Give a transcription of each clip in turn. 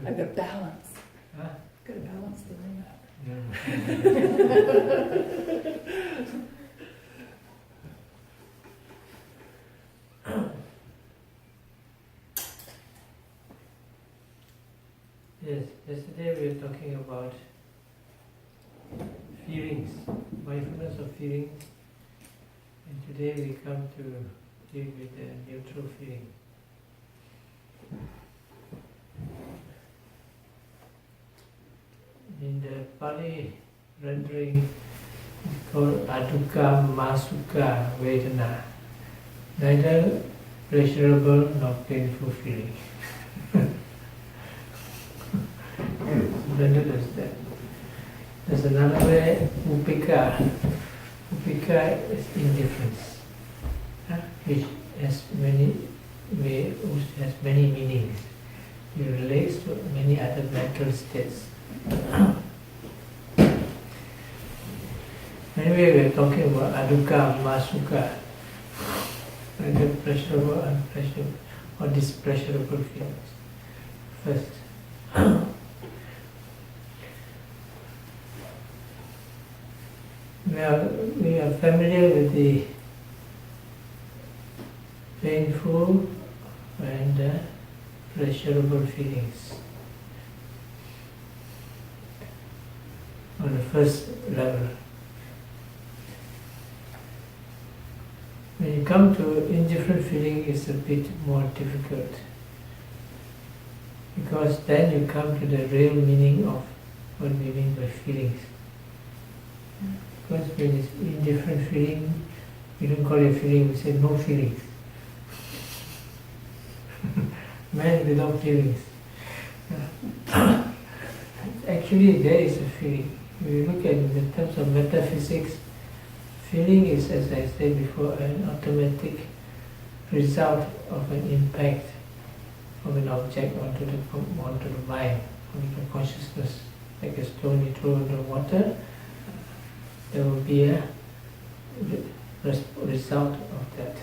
I've got balance. Huh? Got to balance the room out. Yes, yesterday we were talking about feelings, mindfulness of feelings, and today we come to deal with the neutral feeling. In the Pali rendering, it's called Adukkha Masukha Vedana, neither pleasurable nor painful feeling. Rendered as that. There's another way, Upeka. Upeka is indifference, which has many meanings. It relates to many other mental states. Anyway, we are talking about Adukkha Masukha, either pleasurable, unpleasurable, or displeasurable feelings. First, we are familiar with the painful and pleasurable feelings on the first level. When you come to indifferent feeling, it's a bit more difficult, because then you come to the real meaning of what we mean by feelings. Because when it's indifferent feeling, we don't call it feeling, we say no feelings. Man without feelings. Actually, there is a feeling. If you look at it in terms of metaphysics, feeling is, as I said before, an automatic result of an impact of an object onto the mind, onto the consciousness. Like a stone you throw in the water, there will be a result of that.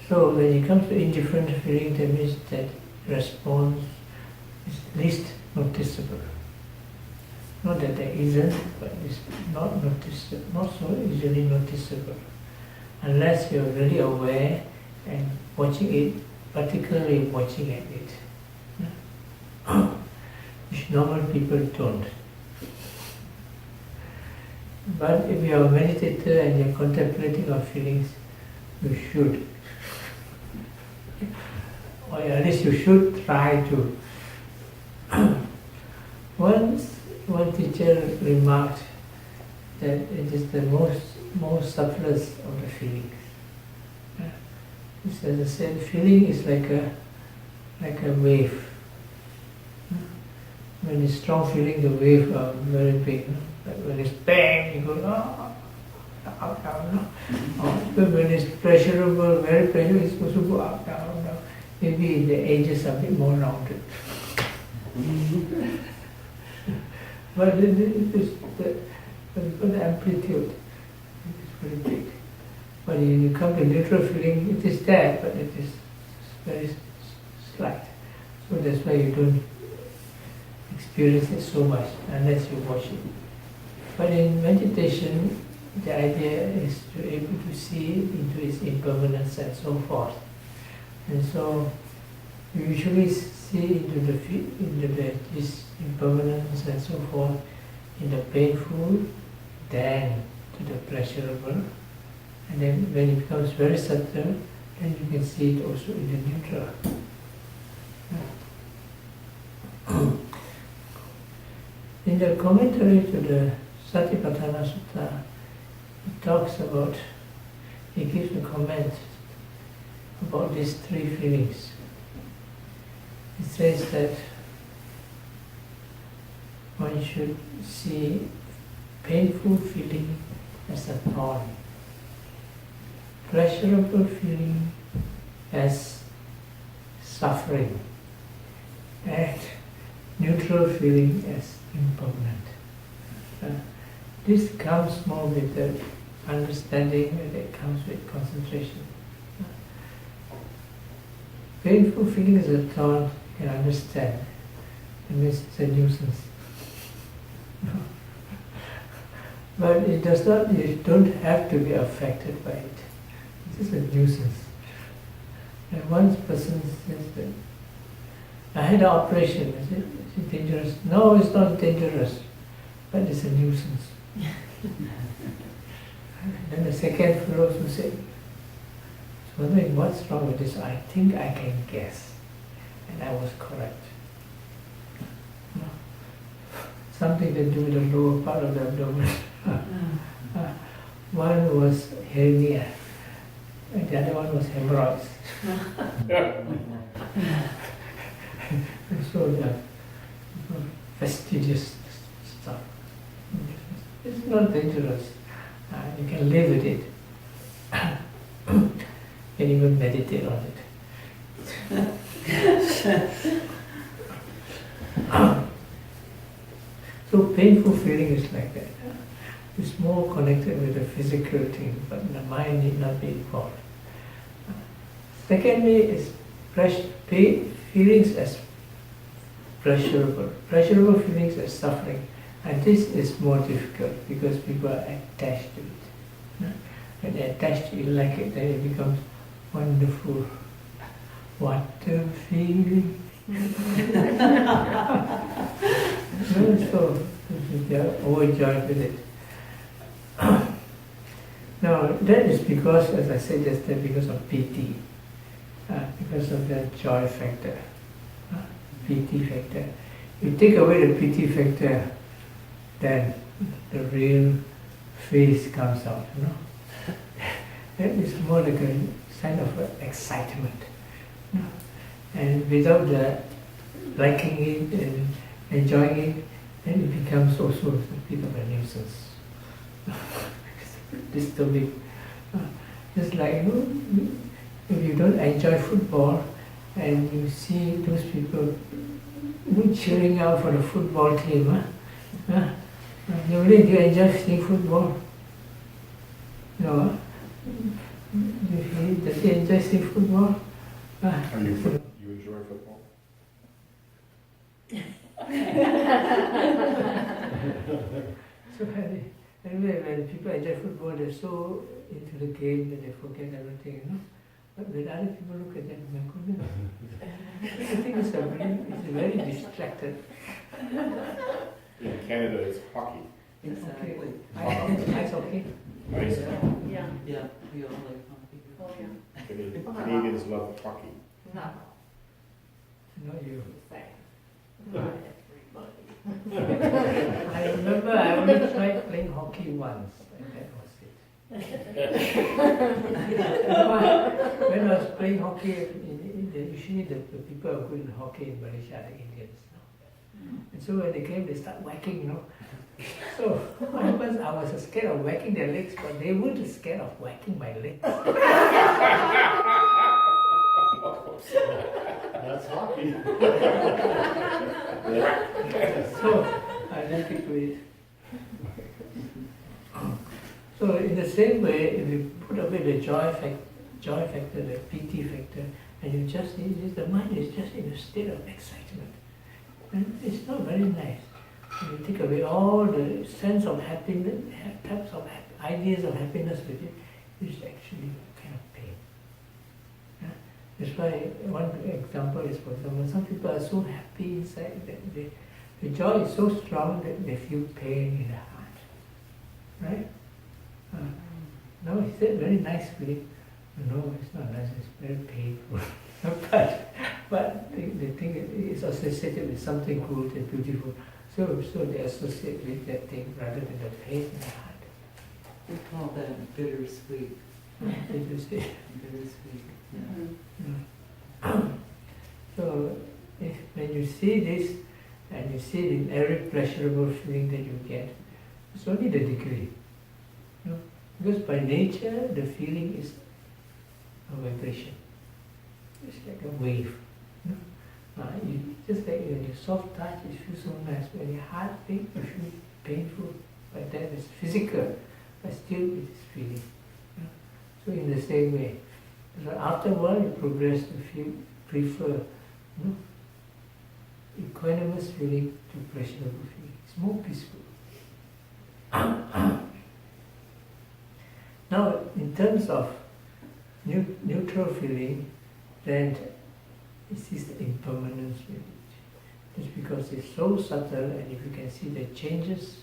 So when it comes to indifferent feeling, that means that response is least noticeable. Not that there isn't, but it's not so easily noticeable. Unless you're really aware and watching it, particularly watching at it. Which normal people don't. But if you are a meditator and you're contemplating your feelings, you should. Or at least you should try to. Once one teacher remarked that it is the most subtlest of the feelings. He says the same feeling is like a wave. When it's strong feeling, the wave are very big. Like when it's bang, you go up, down. But when it's pleasurable, very pleasurable, it's supposed to go up, down, down. Maybe the edges are a bit more rounded. But the amplitude is very big. But when you come to neutral feeling, it is there, but it is very slight. So that's why you don't experience it so much unless you watch it. But in meditation, the idea is to be able to see into its impermanence and so forth. And so you usually see into this impermanence and so forth in the painful, then to the pleasurable, and then when it becomes very subtle, then you can see it also in the neutral. In the commentary to the Satipatthana Sutta, he gives a comment about these three feelings. It says that one should see painful feeling as a thorn, pleasurable feeling as suffering, and neutral feeling as impermanent. This comes more with the understanding that it comes with concentration. Painful feelings at all, you can understand. It means it's a nuisance. But it does not, you don't have to be affected by it. It's just a nuisance. And one person says that, I had an operation, is it dangerous? No, it's not dangerous, but it's a nuisance. Then the second fellow who said, I was wondering what's wrong with this. I think I can guess. And I was correct. No. Something to do with the lower part of the abdomen. One was hernia, and the other one was hemorrhoids. And so they're fastidious stuff. It's not dangerous. You can live with it. And even meditate on it. So painful feeling is like that. It's more connected with the physical thing, but the mind need not be involved. Secondly is feelings as pleasurable. Pleasurable feelings as suffering. And this is more difficult because people are attached to it. When they're attached to it like it, then it becomes wonderful. What a feeling. So they are overjoyed with it. Now that is because, as I said yesterday, because of piti, because of the joy factor, piti factor. You take away the piti factor, then the real face comes out. That is more like a sign of excitement. And without the liking it and enjoying it, then it becomes also a bit of a nuisance. Disturbing. Just like, if you don't enjoy football and you see those people cheering out for the football team, you really enjoy seeing football? No? Does he enjoy seeing football? You enjoy football? So anyway, when people enjoy football, they're so into the game that they forget everything, But when other people look at them, my goodness, I think it's very distracted. In Canada, it's hockey. Exactly. Ice hockey. Ice. Yeah. Yeah, we all like hockey. Oh, yeah. Canadians love hockey. No. Not you. Not everybody. I remember I only tried playing hockey once, and that was it. When I was playing hockey, usually the people who are good in hockey in Malaysia are the Indians. And so when they came, they start whacking, So what happens, I was scared of whacking their legs, but they weren't scared of whacking my legs. That's hockey. So I left it to it. So in the same way, if you put away the joy factor, the piti factor, and you just the mind is just in a state of excitement. And it's not very nice. When you take away all the sense of happiness, types of ideas of happiness with it, it's actually kind of pain. That's why one example is, for example, some people are so happy inside that the joy is so strong that they feel pain in the heart. Right? No, it's a very nice feeling. No, it's not nice, it's very painful. but they think it is associated with something good and beautiful. So they associate with that thing rather than the pain in the heart. We call that bittersweet. Bittersweet. Bittersweet. So when you see this, and you see in every pleasurable feeling that you get, it's only the degree. Because by nature, the feeling is a vibration. It's like a wave. Just like when you soft touch, it feels so nice. When your heart beats, it feels painful. But that is physical, but still it is feeling. So in the same way, so after a while you progress to feel prefer equanimous feeling to pleasurable feeling. It's more peaceful. Now, in terms of neutral feeling, then it is the impermanence with it. It's because it's so subtle, and if you can see the changes,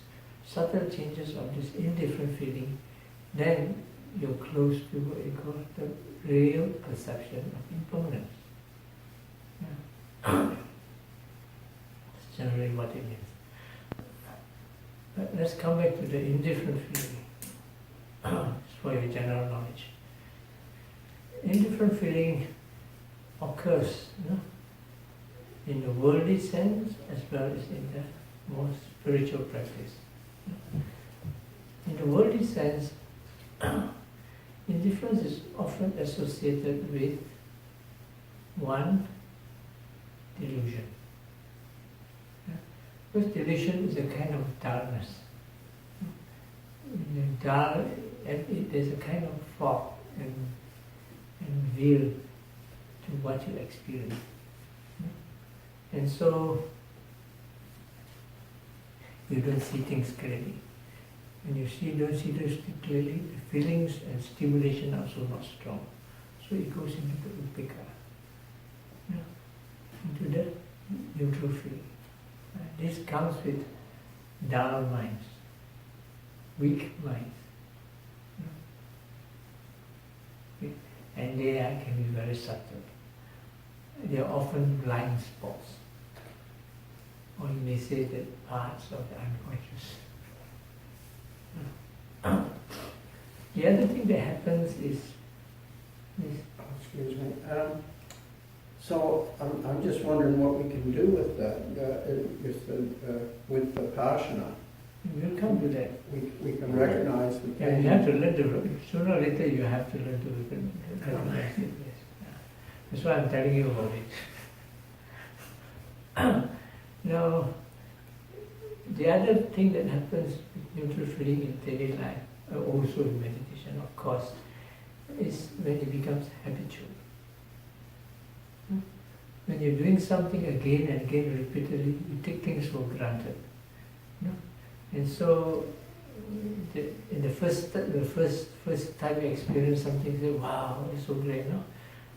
subtle changes of this indifferent feeling, then you're close to what you call the real perception of impermanence. Yeah. That's generally what it means. But let's come back to the indifferent feeling. It's for your general knowledge. Indifferent feeling occurs in the worldly sense as well as in the more spiritual practice. In the worldly sense, indifference is often associated with one, delusion. Because delusion is a kind of dullness. Dull, there's a kind of fog and veil to what you experience. And so you don't see things clearly. When you don't see things clearly, the feelings and stimulation are also not strong. So it goes into the upeka, into the neutral feeling. This comes with dull minds, weak minds. And they can be very subtle. They are often blind spots. Or you may say that parts of the unconscious. The other thing that happens is Excuse me. So I'm just wondering what we can do with that, with the Pasana. we'll come to that. We can recognize the Yeah, pain. you have to learn to, sooner or later you have to learn to recognize it. Yes. That's why I'm telling you about it. Now, the other thing that happens with neutral feeling in daily life, also in meditation, of course, is when it becomes habitual. When you're doing something again and again repeatedly, you take things for granted. And so, in the first time you experience something, you say, wow, it's so great, no?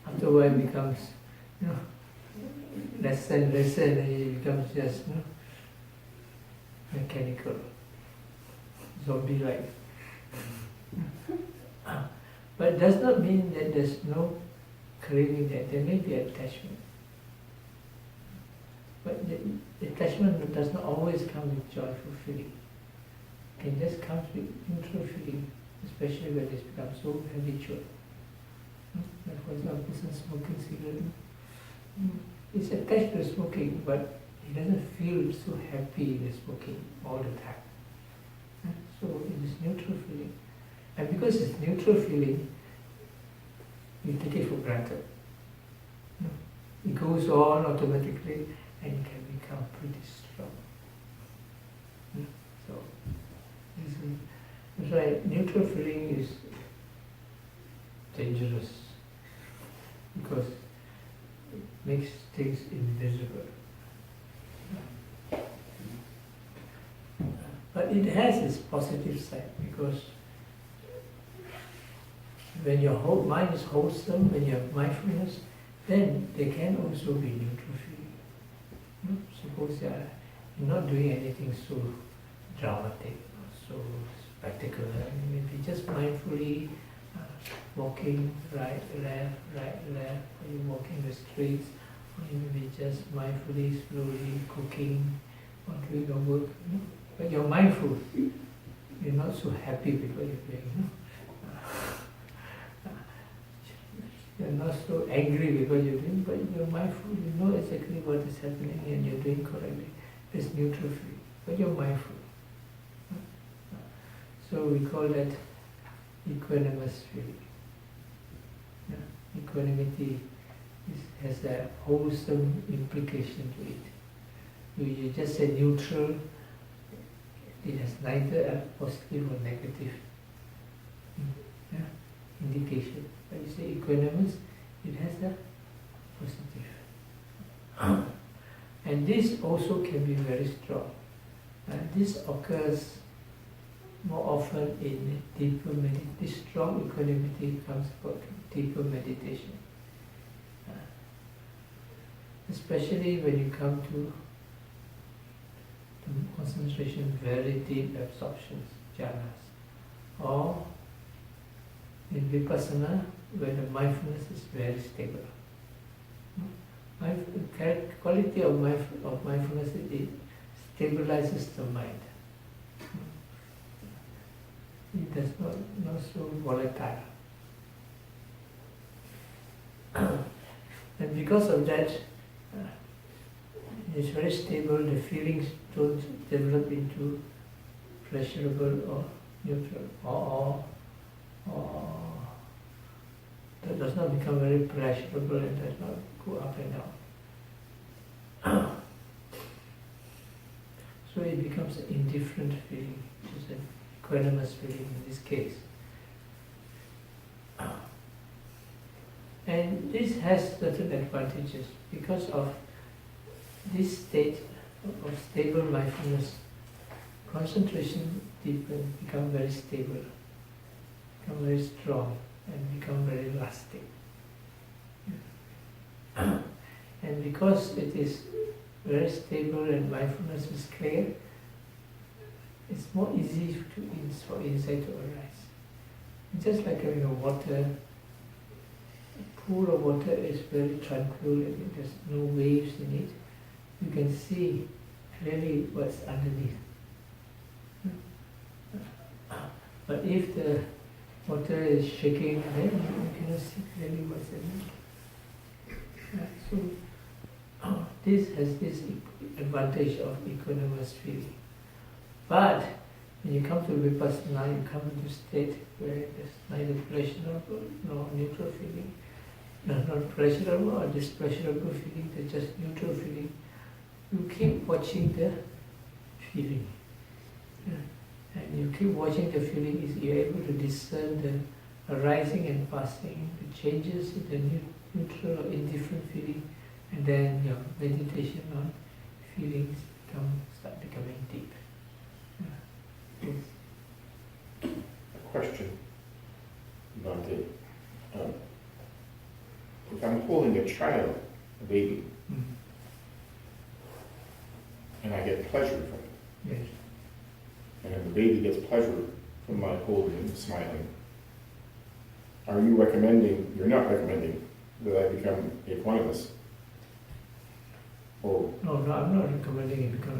After a while it becomes, less and less, and it becomes just, mechanical, zombie-like. But it does not mean that there's no craving there may be attachment. But the attachment does not always come with joyful feeling. It just comes with neutral feeling, especially when it's become so habitual. Like for example, a person smoking cigarette. He's attached to smoking, but he doesn't feel so happy with smoking all the time. So it is neutral feeling. And because it's neutral feeling, you take it for granted. It goes on automatically and it can become pretty strong. So that's why neutral feeling is dangerous, because it makes things invisible. But it has its positive side, because when your whole mind is wholesome, when you have mindfulness, then there can also be neutral feeling. Suppose you're not doing anything so dramatic, so spectacular, you may be just mindfully walking right, left, or you're walking the streets, or you may be just mindfully, slowly cooking, or doing your work. But you're mindful. You're not so happy because you're doing. You're not so angry because you're doing, but you're mindful. You know exactly what is happening and you're doing correctly. It's neutral feeling, but you're mindful. So we call that equanimous feeling. Equanimity has a wholesome implication to it. You just say neutral, it has neither a positive or negative indication. But you say equanimous, it has a positive. And this also can be very strong. This occurs more often in deeper meditation. This strong equanimity comes from deeper meditation. Especially when you come to concentration, very deep absorptions, jhanas. Or in vipassana, where the mindfulness is very stable. Quality of mindfulness, it stabilizes the mind. It does not so volatile. And because of that, it's very stable, the feelings don't develop into pleasurable or neutral, or that does not become very pleasurable and does not go up and down. So it becomes an indifferent feeling, which is an equanimous feeling in this case. And this has certain advantages because of this state of stable mindfulness. Concentration deepens, become very stable, become very strong, and become very lasting. And because it is very stable and mindfulness is clear, it's more easy for insight to arise. It's just like having a water. A pool of water is very tranquil and there's no waves in it. You can see clearly what's underneath. But if the water is shaking, then you cannot see clearly what's underneath. So this has this advantage of equanimous feeling. But when you come to vipassana, you come into a state where there's neither pleasurable nor neutral feeling, not pleasurable or displeasurable feeling, there's just neutral feeling. You keep watching the feeling. And you keep watching the feeling, you're able to discern the arising and passing, the changes in the neutral or indifferent feeling, and then your meditation on feelings start becoming deep. Yes. A question, Bhante. If I'm holding a child, a baby, and I get pleasure from it, Yes. and if the baby gets pleasure from my holding, smiling, are you recommending, you're not recommending, that I become equanimous? Or No, I'm not recommending it because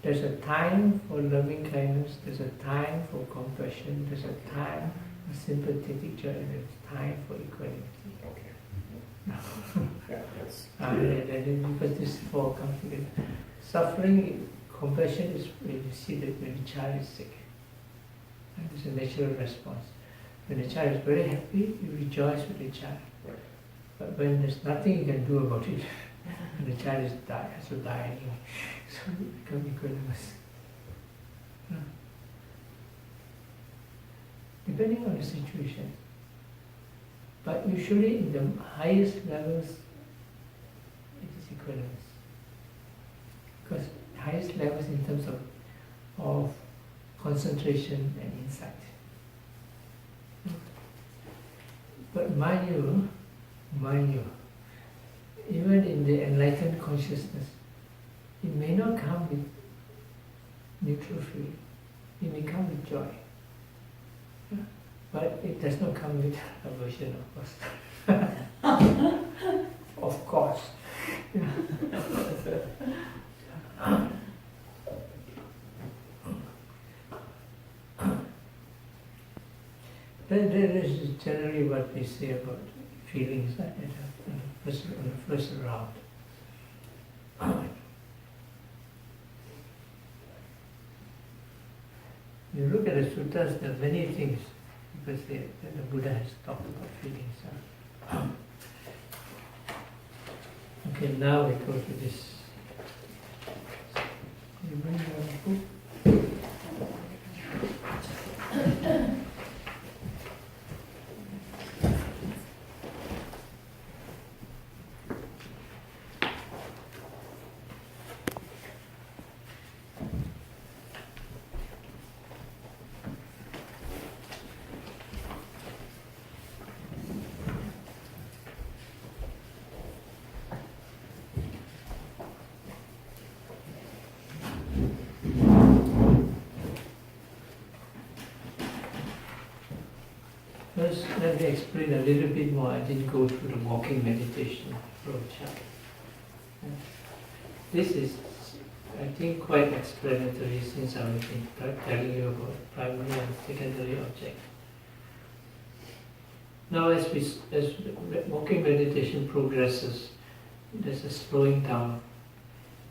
there's a time for loving kindness, there's a time for compassion, there's a time for sympathetic joy, and there's time for equanimity. okay. Yeah, that's Because this four comes together. Suffering, compassion is when you see that when the child is sick. And it's a natural response. When the child is very happy, you rejoice with the child. Right. But when there's nothing you can do about it, and the child has to die anyway, so you become equanimous. Depending on the situation. But usually in the highest levels, it is equanimous. Because highest levels in terms of concentration and insight. But mind you, even in the enlightened consciousness, it may not come with neutral feeling. It may come with joy. But it does not come with aversion, of course. Of course. That is generally what we say about feelings on the first round. You look at the sutras, there are many things, because the Buddha has talked about feelings. Okay, now we go to this. You bring your book? just let me explain a little bit more. I didn't go through the walking meditation approach. This is, I think, quite explanatory since I've been telling you about primary and secondary object. Now, as walking meditation progresses, there's a slowing down.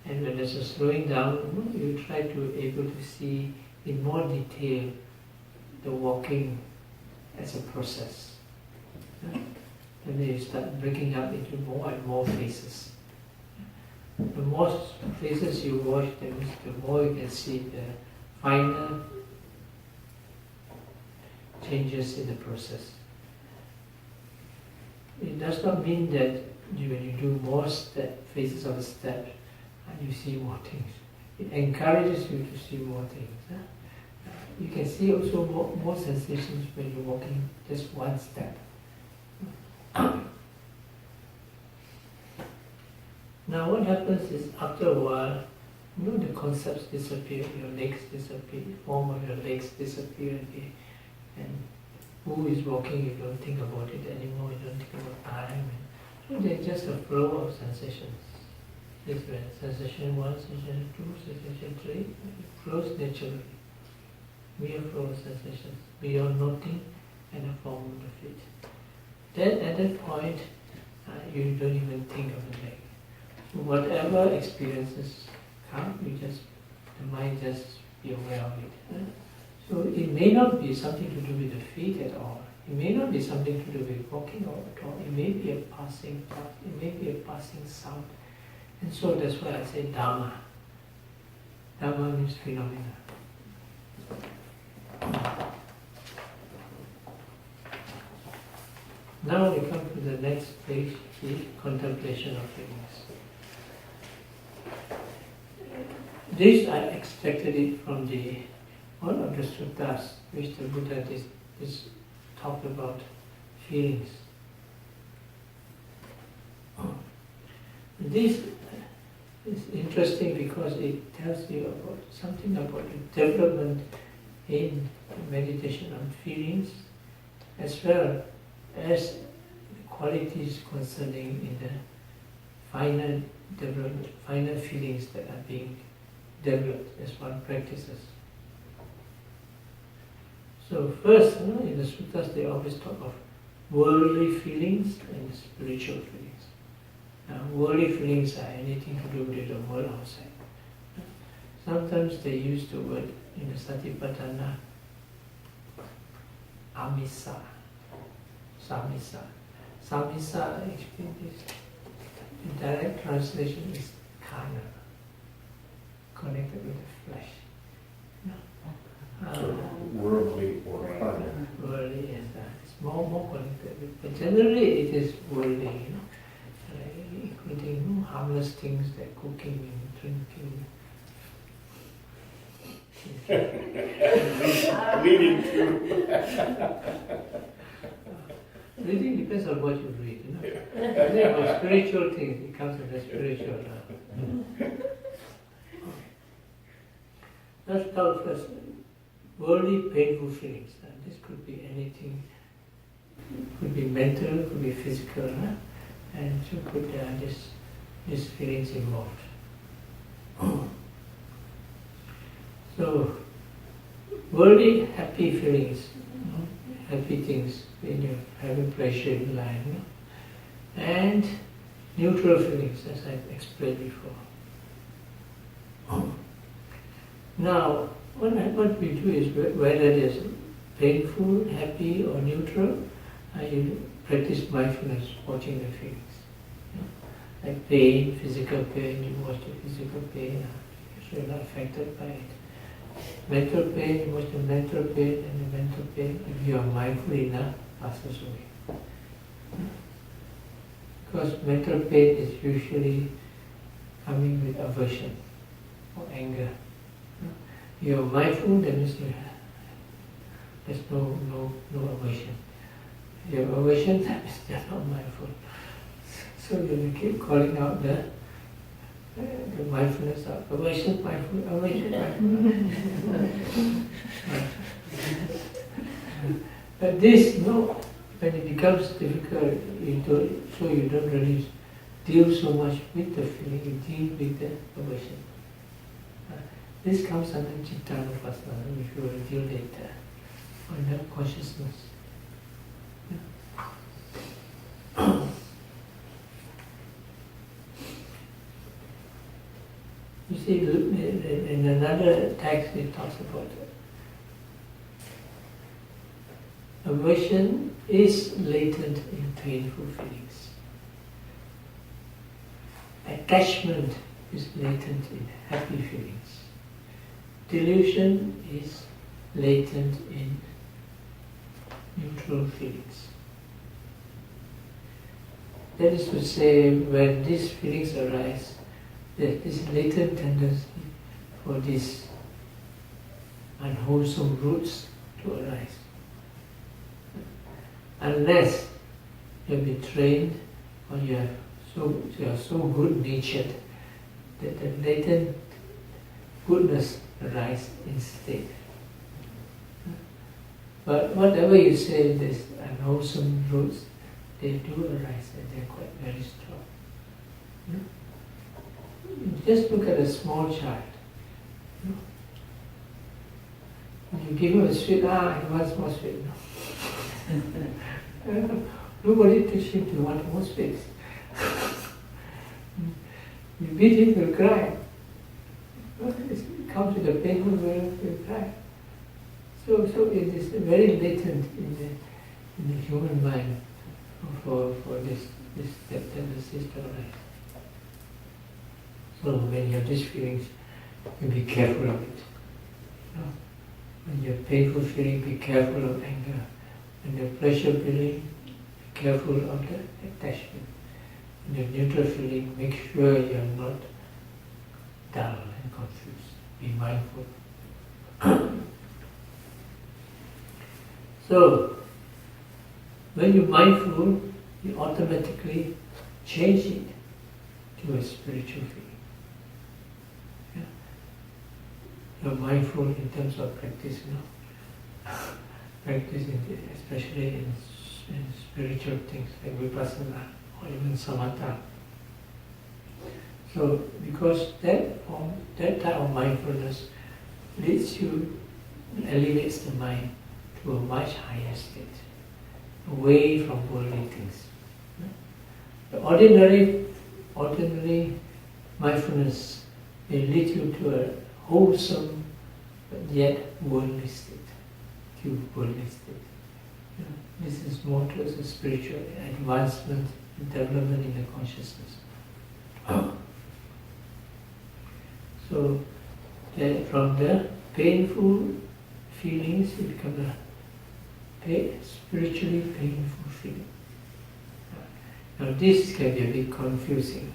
And when there's a slowing down, you try to able to see in more detail the walking as a process. And then you start breaking up into more and more phases. The more phases you watch, the more you can see the finer changes in the process. It does not mean that when you do more phases of a step, you see more things. It encourages you to see more things. You can see also more sensations when you're walking just one step. Now what happens is, after a while, the concepts disappear, your legs disappear, the form of your legs disappear, and who is walking, you don't think about it anymore, you don't think about time. So there's just a flow of sensations. This way, sensation 1, sensation 2, sensation 3, it flows naturally. Mere flow of sensations, beyond noting and the form of the feet. Then at that point, you don't even think of the leg. Whatever experiences come, the mind just be aware of it. So it may not be something to do with the feet at all. It may not be something to do with walking at all. It may be a passing thought. It may be a passing sound. And so that's why I say Dhamma. Dhamma means phenomena. Now we come to the next stage, the contemplation of feelings. This I extracted it from one of the suttas which the Buddha is talked about feelings. This is interesting because it tells you about something about the development in meditation on feelings, as well as the qualities concerning in the final development, final feelings that are being developed as one practices. So first, in the suttas they always talk of worldly feelings and spiritual feelings. Now, worldly feelings are anything to do with the world outside. Sometimes they use the word in the Satipatthana, amisa, samisa. Samisa actually is, the direct translation is carnal, connected with the flesh. Worldly or carnal. Worldly, yes, it's more connected with, but generally it is worldly, including harmless things like cooking and drinking. Leading to. Reading depends on what you read, About spiritual things, it comes under spiritual. Let's start first. Worldly painful feelings. This could be anything. Could be mental, could be physical, and so could these feelings involved. So, worldly happy feelings, happy things when you're having pleasure in life, and neutral feelings, as I explained before. Now, what we do is, whether it is painful, happy, or neutral, you practice mindfulness, watching the feelings. Like pain, physical pain, you watch the physical pain, so you're not affected by it. Mental pain, you watch the mental pain, and the mental pain, if you are mindful enough, passes away. Because mental pain is usually coming with aversion or anger. You are mindful, that means there's no aversion. You have aversion, that means you're not mindful. So you keep calling out the mindfulness of aversion, mindful, aversion, mindful. But this, when it becomes difficult, you don't really deal so much with the feeling, you deal with the aversion. This comes under Chittanupassana, which we will deal later, under consciousness. You see, in another text it talks about aversion is latent in painful feelings. Attachment is latent in happy feelings. Delusion is latent in neutral feelings. That is to say, when these feelings arise, there is latent tendency for these unwholesome roots to arise. Unless you have been trained or you are so good-natured that the latent goodness arises instead. But whatever you say, these unwholesome roots, they do arise and they are quite very strong. Just look at a small child. When you give him a sweet, he wants more sweet. Nobody teach him to want more sweet. You beat him, he'll cry. It comes with a painful way, he'll cry. So it is very latent in the human mind for this tendency to arise. So when you have these feelings, you be careful of it. When you have painful feeling, be careful of anger. When you have pleasure feeling, be careful of the attachment. When you have neutral feeling, make sure you are not dull and confused. Be mindful. So, when you're mindful, you automatically change it to a spiritual feeling. You're mindful in terms of practice, practice especially in spiritual things like vipassana or even samatha. So, because that type of mindfulness elevates the mind to a much higher state, away from worldly things. The ordinary mindfulness may lead you to a wholesome but yet worldly state, pure worldly state. This is more towards a spiritual advancement and development in the consciousness. So from the painful feelings, it becomes a spiritually painful feeling. Now this can be a bit confusing,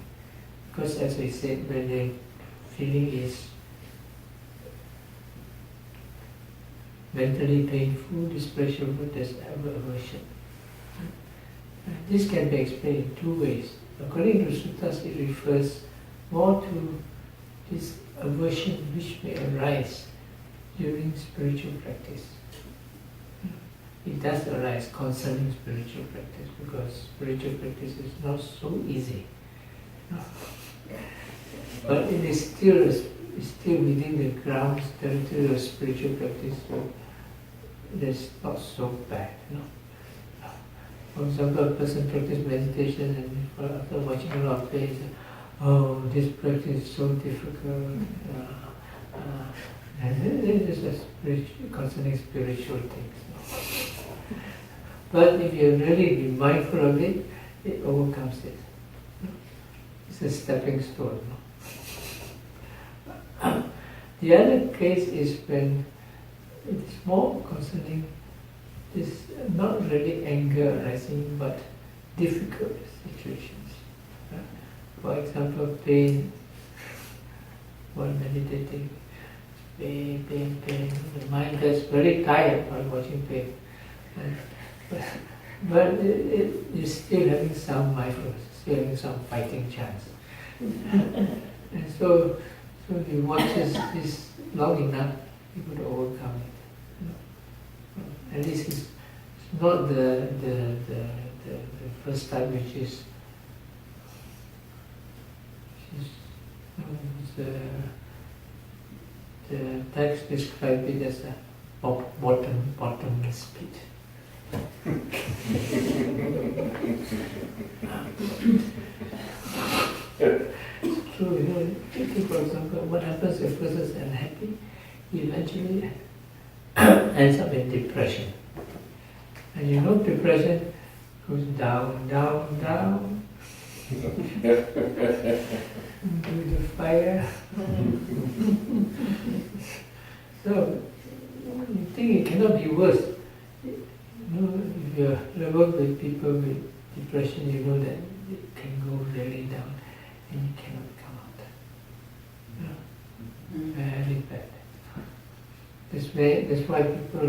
because as I said, when the feeling is mentally painful, displeasurable, there's aversion. This can be explained in two ways. According to suttas, it refers more to this aversion which may arise during spiritual practice. It does arise concerning spiritual practice, because spiritual practice is not so easy. But it is still within the grounds, territory of spiritual practice, so it is not so bad. For example, a person practices meditation and after watching a lot of plays, this practice is so difficult. This is concerning spiritual things. But if you really be mindful of it, it overcomes it. It's a stepping stone. The other case is when it is more concerning this, not really anger arising, but difficult situations. For example, pain, while meditating, pain. The mind gets very tired while watching pain. But you're still having some mindfulness, still having some fighting chance. And so if you watch this long enough, you could overcome it. At least it's not the first type, which is the text described it as a bottomless pit. It's true, take for example, what happens if a person is unhappy? He eventually ends up in depression. And you know depression goes down, down, down into the fire. So you think it cannot be worse. You know, if you work with people with depression, you know that it can go really down and you cannot come out. You know, very bad. That's why people